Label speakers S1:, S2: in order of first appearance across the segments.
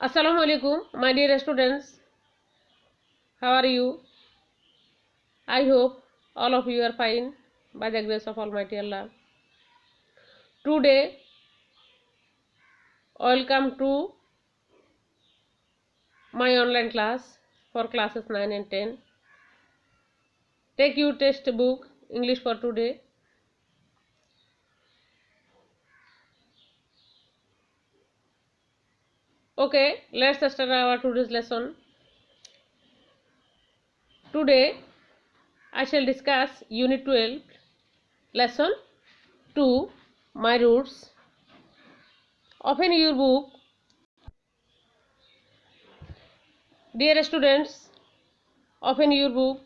S1: Assalamu alaikum, my dear students. How are you? I hope all of you are fine by the grace of Almighty Allah. Today, welcome to my online class for classes 9 and 10. Take your textbook English for today. Okay, let's start our today's lesson. Today, I shall discuss Unit 12, Lesson 2, My Roots. Open your book. Dear students, open your book,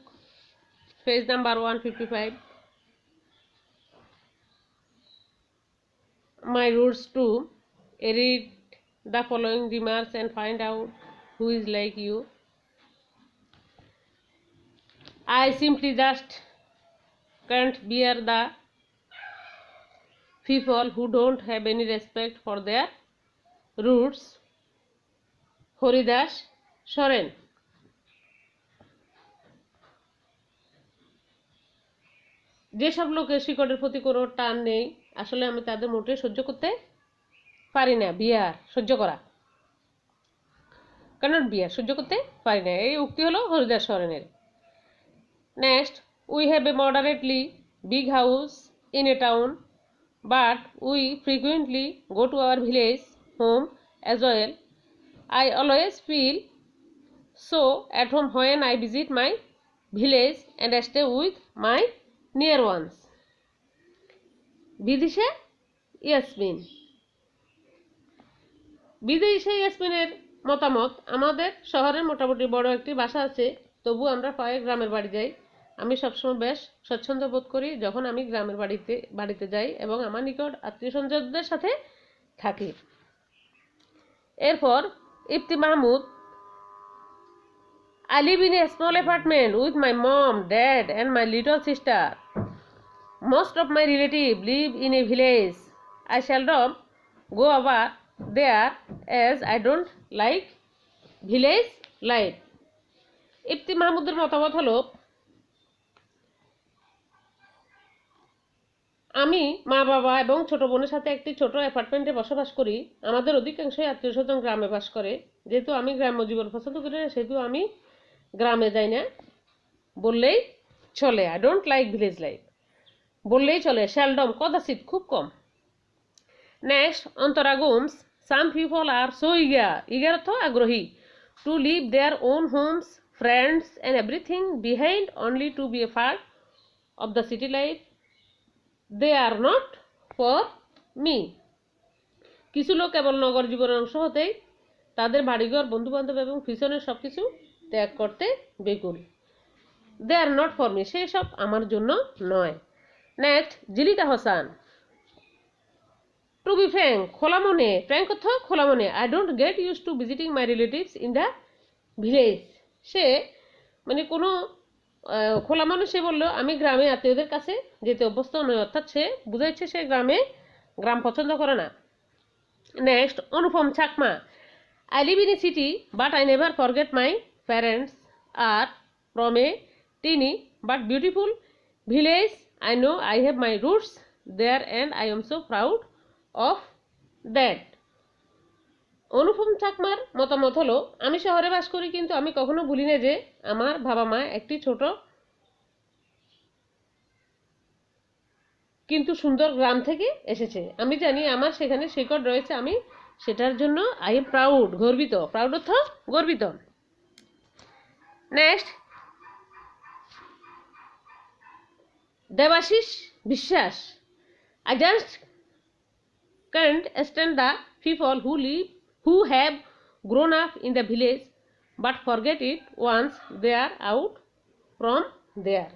S1: page number 155. My Roots 2. Read the following remarks and find out who is like you. I simply just can't bear the people who don't have any respect for their roots. Haridas সরেন। যেসব লোকের শিকড়ের প্রতি কোনো টান নেই, আসলে আমি তাদের মোটে সহ্য করতে পারি না। বিয়ার সহ্য করা, কারণ বিয়ার সহ্য করতে পারি না, এই উক্তি হলো হরিদাস সরেনের। Next, we have a moderately big house in a town, but we frequently go to our village home as well. I always feel so at home when I visit my village and stay with my near ones. Bidisha Yasmin. Bidisha ইয়াসমিনের মতামত, আমাদের শহরের মোটামুটি বড় একটি বাসা আছে, তবু আমরা প্রায় গ্রামের বাড়ি যাই। আমি সবসময় বেশ স্বচ্ছন্দ বোধ করি যখন আমি গ্রামের বাড়িতে যাই এবং আমার নিকট আত্মীয় স্বজনদের সাথে থাকি। এরপর Ifti Mahmud, I live in a small apartment with my mom, dad and my little sister. Most of my relatives live in a village. I seldom go over there as I don't like village life. Ifti মাহমুদের মতামত হলো, আমি মা বাবা এবং ছোট বোনের সাথে একটি ছোট অ্যাপার্টমেন্টে বসবাস করি। আমাদের অধিকাংশই আত্মীয় স্বজন গ্রামে বাস করে। যেহেতু আমি গ্রাম্য জীবন পছন্দ করি না, সেহেতু আমি গ্রামে যাই না বললেই চলে। I don't like village life বললেই চলে। শ্যালডম কদাচিৎ, খুব কম। Next, Antara Gomes, some people are so eager অর্থ আগ্রহী, to leave their own homes, friends and everything behind only to be a part of the city life. They are not for me. কিছু লোক কেবল নগর জীবনের অংশ হতেই তাদের বাড়িঘর, বন্ধুবান্ধব এবং পিছনের সব কিছু ত্যাগ করতে বেকুল। দে আর নট ফর মি, সেই সব আমার জন্য নয়। নেক্সট, জিলিকা হোসান, টু বি ফ্র্যাঙ্ক, খোলা মনে, ফ্র্যাঙ্ক অর্থ খোলা মনে, I don't get use to visiting my relatives in the village. সে মানে কোনো খোলা মানুষ, সে বললো আমি গ্রামে আত্মীয়দের কাছে যেতে অভ্যস্ত নয়, অর্থাৎ সে বুঝাইছে সে গ্রাম পছন্দ করে না। Next, Anupam Chakma, I live in a city but I never forget my parents are from a tiny but beautiful village. I know I have my roots there and I am so proud of that. Anupam চাকমার মতামত হলো, আমি শহরে বাস করি, কিন্তু আমি কখনো ভুলি না যে আমার বাবা মা একটি ছোট কিন্তু সুন্দর গ্রাম থেকে এসেছে। আমি জানি আমার সেখানে শিকড় রয়েছে, আমি সেটার জন্য আই এম প্রাউড, গর্বিত। প্রাউড অর্থ গর্বিত। নেক্সট, দেবাশিস বিশ্বাস, I just can't stand the people who have grown up in the village but forget it once they are out from there.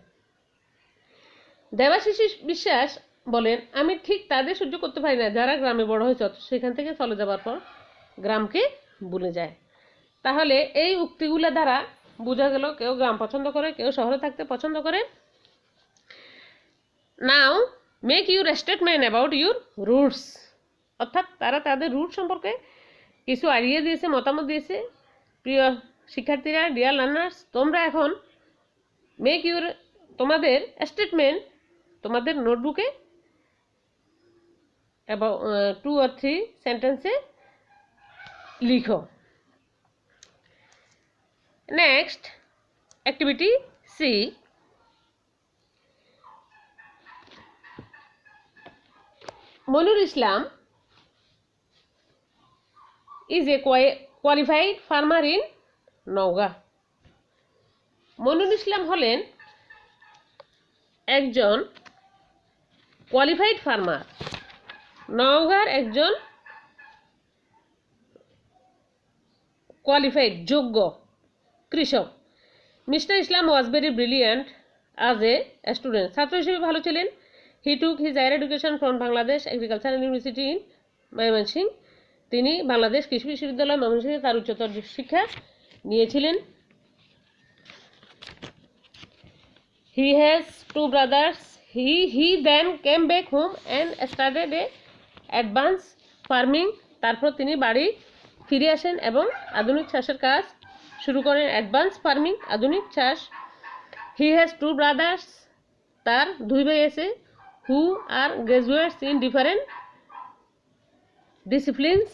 S1: Debashis বিশ্বাস বলেন, আমি ঠিক তাদের সহ্য করতে পারি না যারা গ্রামে বড় হয়েছে সেখান থেকে চলে যাবার পর গ্রামকে ভুলে যায়। তাহলে এই উক্তিগুলো দ্বারা বোঝা গেল কেউ গ্রাম পছন্দ করে, কেউ শহরে থাকতে পছন্দ করে। Now make your statement about your roots, অর্থাৎ তারা তাদের রুট সম্পর্কে কিছু আইডিয়া দিয়েছে, মতামত দিয়েছে। প্রিয় শিক্ষার্থীরা, ডিয়ার লার্নার্স, তোমরা এখন মেক ইউর তোমাদের স্টেটমেন্ট তোমাদের নোটবুকে এবং 2 or 3 সেন্টেন্সে লিখো। Next activity C. Monir Islam is a qualified farmer in Naogaon. Monir Islam হলেন একজন কোয়ালিফাইড ফার্মার, নওগাঁর একজন কোয়ালিফাইড যোগ্য কৃষক। Mister Islam was very brilliant as a student. ছাত্র হিসেবে ভালো ছিলেন। He took his higher education from Bangladesh Agricultural University in Mymensingh. তিনি বাংলাদেশ কৃষি বিশ্ববিদ্যালয় ময়মনসিংহে তার উচ্চতর শিক্ষা নিয়েছিলেন। He has 2 brothers. He then came back home and started a advanced farming. তারপর তিনি বাড়ি ফিরে আসেন এবং আধুনিক চাষের কাজ শুরু করেন। অ্যাডভান্স ফার্মিং, আধুনিক চাষ। হি হ্যাজ 2 brothers. তার 2 ভাই আছে। হু আর গ্রাজুয়েটস ইন ডিফারেন্ট ডিসিপ্লিনস।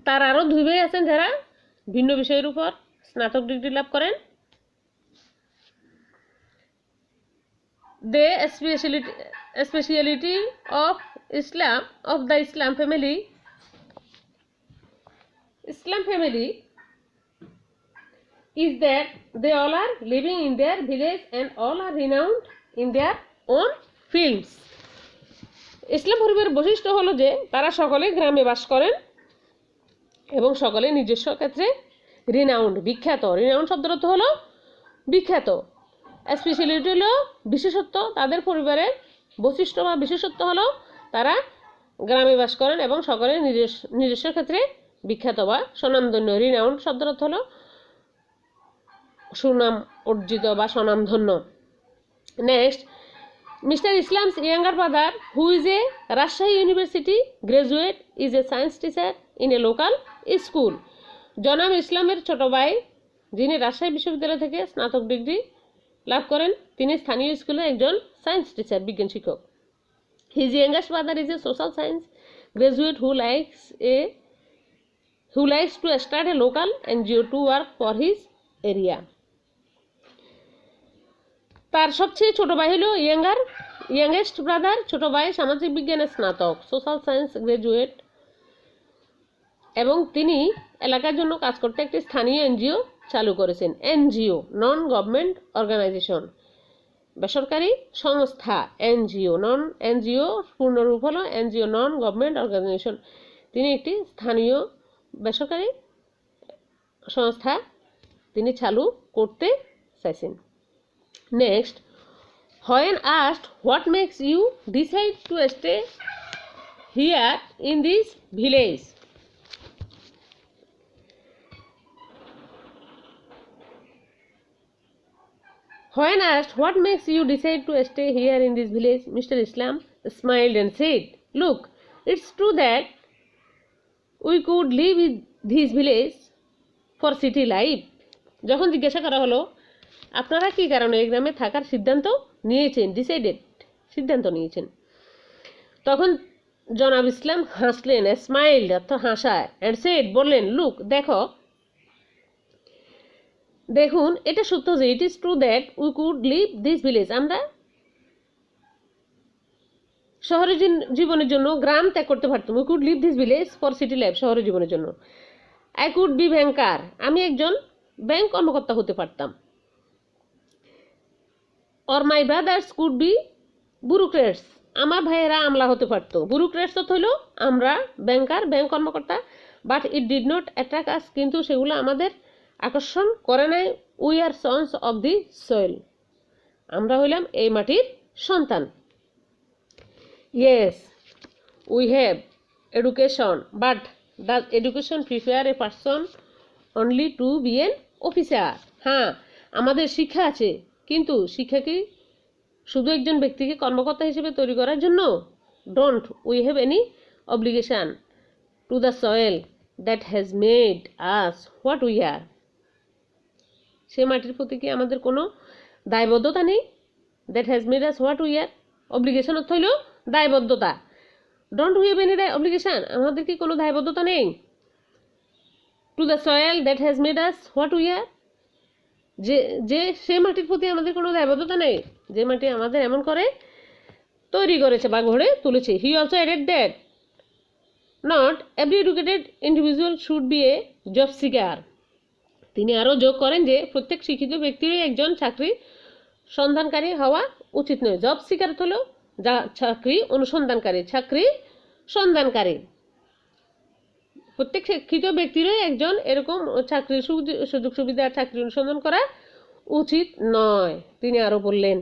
S1: তার আরও 2 ভাই আছেন যারা ভিন্ন বিষয়ের উপর স্নাতক ডিগ্রি লাভ করেন। The speciality of the Islam family is that they all are living in their village and all are renowned in their own fields. ইসলাম পরিবারের বৈশিষ্ট্য হলো যে তারা সকলে গ্রামে বাস করেন এবং সকলে নিজস্ব ক্ষেত্রে রিনাউন্ড, বিখ্যাত। রিনাউন্ড শব্দের অর্থ হলো বিখ্যাত। স্পেশালিটি হলো বিশেষত্ব। তাদের পরিবারের বৈশিষ্ট্য বা বিশেষত্ব হলো তারা গ্রামে বাস করেন এবং সকলে নিজস্ব ক্ষেত্রে বিখ্যাত বা স্বনামধন্য। রিনাউন্ড শব্দের অর্থ হলো সুনাম অর্জিত বা স্বনামধন্য। Next, mister Islams younger brother who is a Rajshahi university graduate is a science teacher in a local school. জনাব ইসলামের ছোট ভাই যিনি রাজশাহী বিশ্ববিদ্যালয় থেকে স্নাতক ডিগ্রি লাভ করেন, তিনি স্থানীয় স্কুলে একজন সায়েন্স টিচার, বিজ্ঞান শিক্ষক। His youngest brother is a social science graduate who likes to start a local NGO to work for his area. তার সবচেয়ে ছোট ভাই হলো ইয়াঙ্গেস্ট ব্রাদার, ছোট ভাই সামাজিক বিজ্ঞানের স্নাতক, সোশ্যাল সায়েন্স গ্রাজুয়েট, এবং তিনি এলাকার জন্য কাজ করতে একটি স্থানীয় এনজিও চালু করেছেন। এনজিও, নন গভর্নমেন্ট অর্গানাইজেশন, বেসরকারি সংস্থা। এনজিও পূর্ণরূপ হলো এনজিও, নন গভর্নমেন্ট অর্গানাইজেশন। তিনি একটি স্থানীয় বেসরকারি সংস্থা তিনি চালু করতে চাইছেন। Next, when asked what makes you decide to stay here in this village? When asked what makes you decide to stay here in this village, Mr. Islam smiled and said, "Look, it's true that we could live in this village for city life." যখন জিজ্ঞাসা করা হলো আপনারা কি কারণে এই গ্রামে থাকার সিদ্ধান্ত নিয়েছেন, সিদ্ধান্ত নিয়েছেন, তখন জনাব ইসলাম হাসলেন, স্মাইল্ড অর্থ হাসায়, অ্যান্ড সেড বললেন, লুক দেখুন এটা সত্য যে it is true that we could leave this village, আমরা শহরের জীবনের জন্য গ্রাম ত্যাগ করতে পারতাম। We could leave this village for city life, শহরের জীবনের জন্য। আই কুড বি ব্যাংকার, আমি একজন ব্যাংক কর্মকর্তা হতে পারতাম। Or my brothers could be bureaucrats, আমার ভাইয়েরা আমলা হতে পারতো। ব্যুরোক্রেটস তো হইল আমরা ব্যাংকার, ব্যাংক কর্মকর্তা। But it did not attract us, কিন্তু সেগুলো আমাদের আকর্ষণ করে নাই। We are sons of the soil, আমরা হইলাম এই মাটির সন্তান। Yes we have education, but does education prepare a person only to be an officer? হ্যাঁ, আমাদের শিক্ষা আছে, কিন্তু শিক্ষা কি শুধু একজন ব্যক্তিকে কর্মকর্তা হিসেবে তৈরি করার জন্য? Don't we have any obligation to the soil that has made us what we are. সে মাটির প্রতি কি আমাদের কোনো দায়বদ্ধতা নেই? That has made us what we are. Obligation অর্থ হইল দায়বদ্ধতা. Don't we have any obligation? আমাদের কি কোনো দায়বদ্ধতা নেই? To the soil that has made us what we are. যে সে মাটির প্রতি আমাদের কোনো দায়বদ্ধতা নেই, যে মাটি আমাদের এমন করে তৈরি করেছে বা গড়ে তুলেছে. He also added that not every educated individual should be a job seeker. তিনি আরও যোগ করেন যে প্রত্যেক শিক্ষিত ব্যক্তিরই একজন চাকরি সন্ধানকারী হওয়া উচিত নয়. জব সিকার হলো চাকরি অনুসন্ধানকারী, চাকরি সন্ধানকারী. প্রত্যেক শিক্ষিত ব্যক্তিরই একজন এরকম চাকরির সুযোগ সুবিধা চাকরি অনুসন্ধান করা উচিত নয়, তিনি আরও বললেন.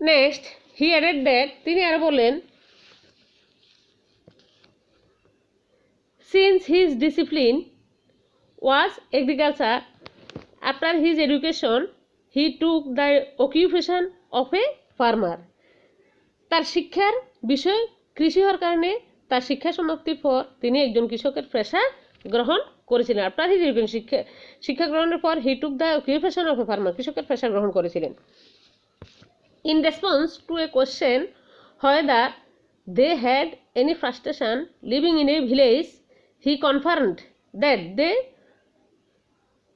S1: নেক্সট হি অ্যাডেড দ্যাট, তিনি আরও বললেন, since his discipline was agriculture, after his education he took the occupation of a farmer. তার শিক্ষার বিষয় কৃষি হওয়ার কারণে তার শিক্ষা সমাপ্তির পর তিনি একজন কৃষকের পেশা গ্রহণ করেছিলেন. আফটার হিজ এডুকেশন, শিক্ষা গ্রহণের পর he took the occupation of a farmer, কৃষকের পেশা গ্রহণ করেছিলেন. In response to a question whether they had any frustration living in a village, he confirmed that they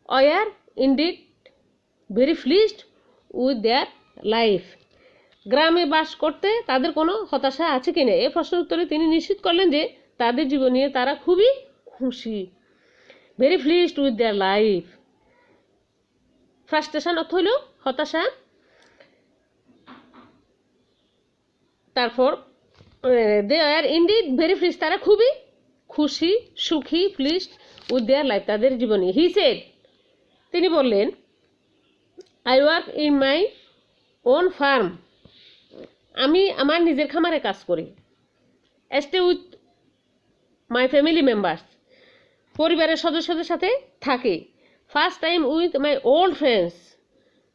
S1: were indeed very pleased with their life. গ্রামে বাস করতে তাদের কোনো হতাশা আছে কিনা এই প্রশ্নের উত্তরে তিনি নিশ্চিত করলেন যে তাদের জীবন নিয়ে তারা খুবই খুশি. Very pleased with their life. Frustration অর্থ হইল হতাশা. তারপর দে আর ইনডিড ভেরি প্লিজ, তারা খুবই খুশি, সুখী, প্লিজড উইথ দেয়ার লাইফ, তাদের জীবনে. হি সেড, তিনি বললেন, I work in my own farm, আমি আমার নিজের খামারে কাজ করি. Stay with my family members, পরিবারের সদস্যদের সাথে থাকি. First time with my old friends,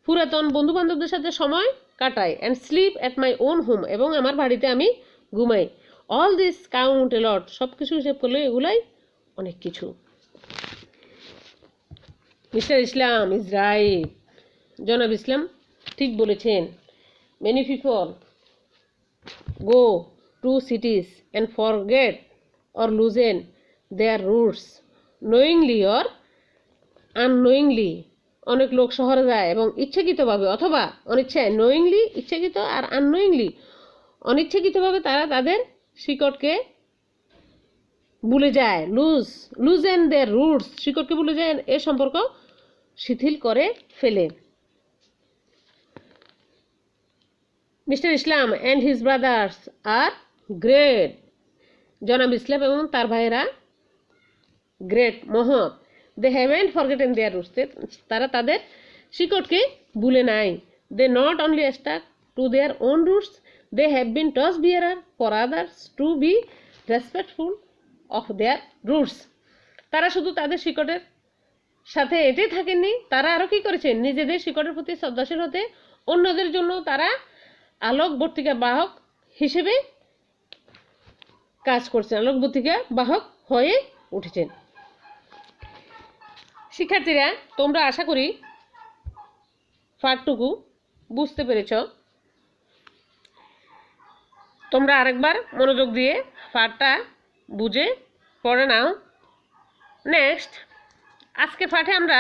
S1: পুরাতন বন্ধুবান্ধবদের সাথে সময় কাটাই. And sleep at my own home, এবং আমার বাড়িতে আমি ঘুমাই. অল দিস কাউন্ট এ লট, সব কিছু হিসেব করলে এগুলাই অনেক কিছু. মিস্টার ইসলাম ইজ রাইট, জনাব ইসলাম ঠিক বলেছেন. Many people go to সিটিজ and forget or loosen there roots knowingly or unknowingly. অনেক লোক শহরে যায় এবং ইচ্ছাকৃতভাবে অথবা অনিচ্ছায়, নোয়িংলি ইচ্ছাকৃত আর আননোয়িংলি অনিচ্ছাকৃতভাবে তারা তাদের শিকড়কে ভুলে যায়. লুজেন দেয়ার রুটস, শিকড়কে ভুলে যায়, এ সম্পর্ক শিথিল করে ফেলে. Mister Islam and his brothers are great, জনাব ইসলাম এবং তার ভাইয়েরা গ্রেট, মহৎ. They haven't forgotten their roots, তারা তাদের শিকড়কে ভুলে নাই. They not only stuck to their own roots, they have been torch bearer for others to be respectful of their roots. তারা শুধু তাদের শিকড়ের সাথে এটাই থাকেননি, তারা আরও কী করেছেন, নিজেদের শিকড়ের প্রতি শ্রদ্ধাশীল হতে অন্যদের জন্য তারা আলোকবর্তিকা বাহক হিসেবে কাজ করছেন, আলোকবর্তিকা বাহক হয়ে উঠেছেন. শিক্ষার্থীরা, তোমরা আশা করি পাঠটুকু বুঝতে পেরেছ. তোমরা আরেকবার মনোযোগ দিয়ে পাঠটা বুঝে পড়ে নাও. নেক্সট আজকে পাঠে আমরা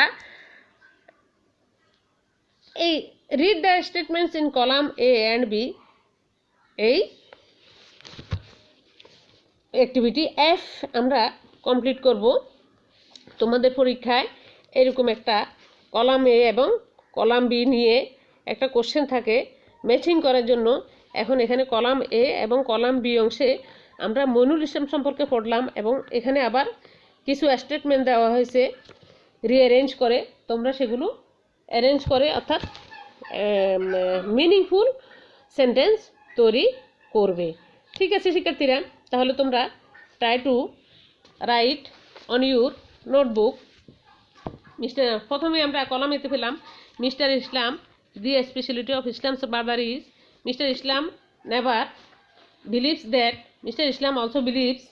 S1: এই read the statements in column A and B, এই অ্যাক্টিভিটি এফ আমরা কমপ্লিট করব. তোমাদের পরীক্ষায় এরকম একটা কলাম এ এবং কলাম বি নিয়ে একটা কোশ্চেন থাকে ম্যাচিং করার জন্য. এখন এখানে কলাম এ এবং কলাম বি অংশে আমরা মইনুল ইসলাম সম্পর্কে পড়লাম এবং এখানে আবার কিছু স্টেটমেন্ট দেওয়া হয়েছে রিঅ্যারেঞ্জ করে. তোমরা সেগুলো অ্যারেঞ্জ করে অর্থাৎ মিনিংফুল সেন্টেন্স তৈরি করবে. ঠিক আছে শিক্ষার্থীরা, তাহলে তোমরা try to right on your notebook. প্রথমে আমরা কলাম এতে পেলাম mister Islam, the speciality of Islams brother is, mister Islam never believes that Mr. Islam also believes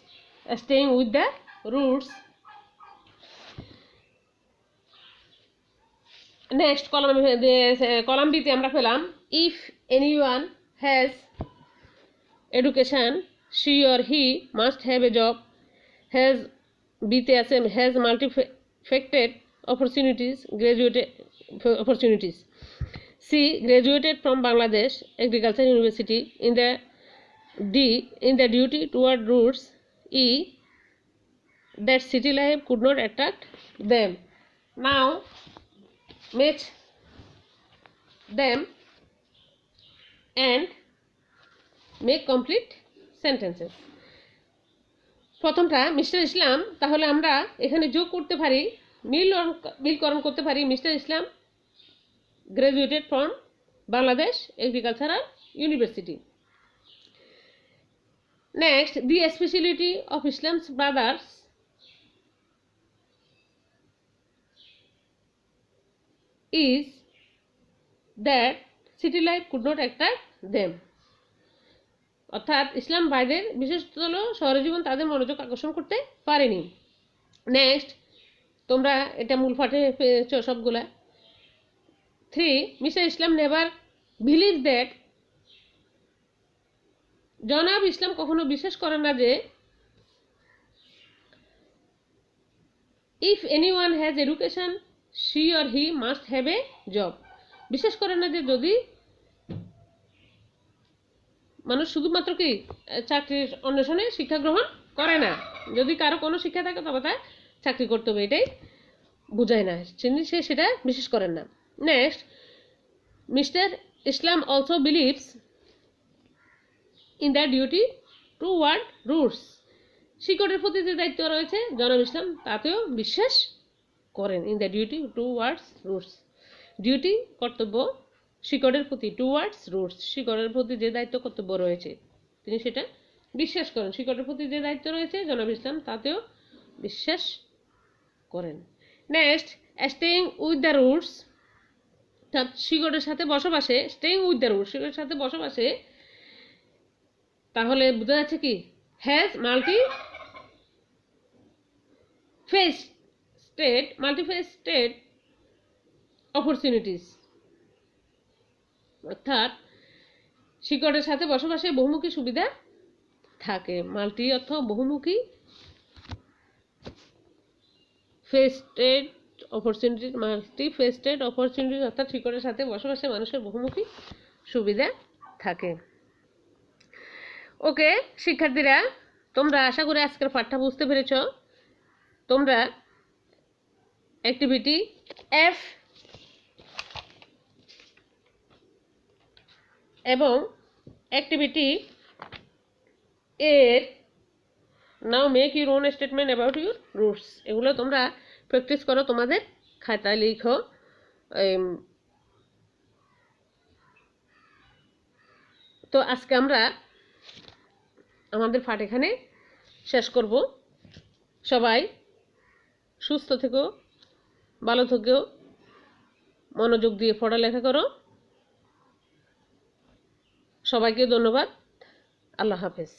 S1: staying with the roots. Next column B তে আমরা পেলাম if anyone has education she or he must have a job. has B তে আছে has multifaceted opportunities C graduated from Bangladesh Agriculture University. In the duty toward roots. E that city life could not attract them. Now match them and make complete sentences. প্রথমটা mister ইসলাম, তাহলে আমরা এখানে যোগ করতে পারি, মিলকরণ করতে পারি। Mister Islam graduated from Bangladesh Agricultural university. Next, the speciality of Islams brothers is that city life could not attract them. অর্থাৎ ইসলাম ভাইদের বিশেষত হলো শহরে জীবন তাদের মনোযোগ আকর্ষণ করতে পারেনি। নেক্সট, তোমরা এটা মূল পাঠে পেয়েছো সবগুলা। 3 mister Islam never believe that, জনাব ইসলাম কখনো বিশ্বাস করে না যে if anyone has education she or he must have a job. বিশ্বাস করে না যে যদি মানুষ শুধুমাত্র কি চাকরির অন্বেষণে শিক্ষা গ্রহণ করে না, যদি কারো কোনো শিক্ষা থাকে তবে তার চাকরি করতে হবে, এটাই বুঝায় না, সে সেটা বিশ্বাস করেন না। Next, mister Islam also believes in the duty toward roots. শিকড়ের প্রতি যে দায়িত্ব রয়েছে জনাব ইসলাম তাতেও বিশ্বাস করেন। In the duty towards roots, duty কর্তব্য শিকড়ের প্রতি, টুওয়ার্ডস রুটস শিকড়ের প্রতি যে দায়িত্ব কর্তব্য রয়েছে তিনি সেটা বিশ্বাস করেন। শিকড়ের প্রতি যে দায়িত্ব রয়েছে জনাব ইসলাম তাতেও বিশ্বাস করেন। Next, staying with the roots, শিকড়ের সাথে বসবাসে, স্টেইং উইথ দ্য রুটস শিকড়ের সাথে বসবাসে, তাহলে বোঝা যাচ্ছে কি হ্যাজ মাল্টিফেস্টেড অপরচুনিটিস, অর্থাৎ শিকড়ের সাথে বসবাসে বহুমুখী সুবিধা থাকে। মাল্টি অর্থ বহুমুখী, ফেস্টেড অপরচুনিটি অর্থাৎ শিকড়ের সাথে বসবাসে মানুষের বহুমুখী সুবিধা থাকে। ওকে শিক্ষার্থীরা, তোমরা আশা করি আজকের পাঠটা বুঝতে পেরেছ। তোমরা অ্যাক্টিভিটি F এবং অ্যাক্টিভিটি এর now make your own statement about your roots, এগুলো তোমরা প্র্যাকটিস করো, তোমাদের খাতায় লিখো। তো আজকে আমরা আমাদের পাঠ এখানে শেষ করব। সবাই সুস্থ থেকো, ভালো থেকো, মনোযোগ দিয়ে পড়ালেখা করো। সবাইকে ধন্যবাদ। আল্লাহ হাফেজ।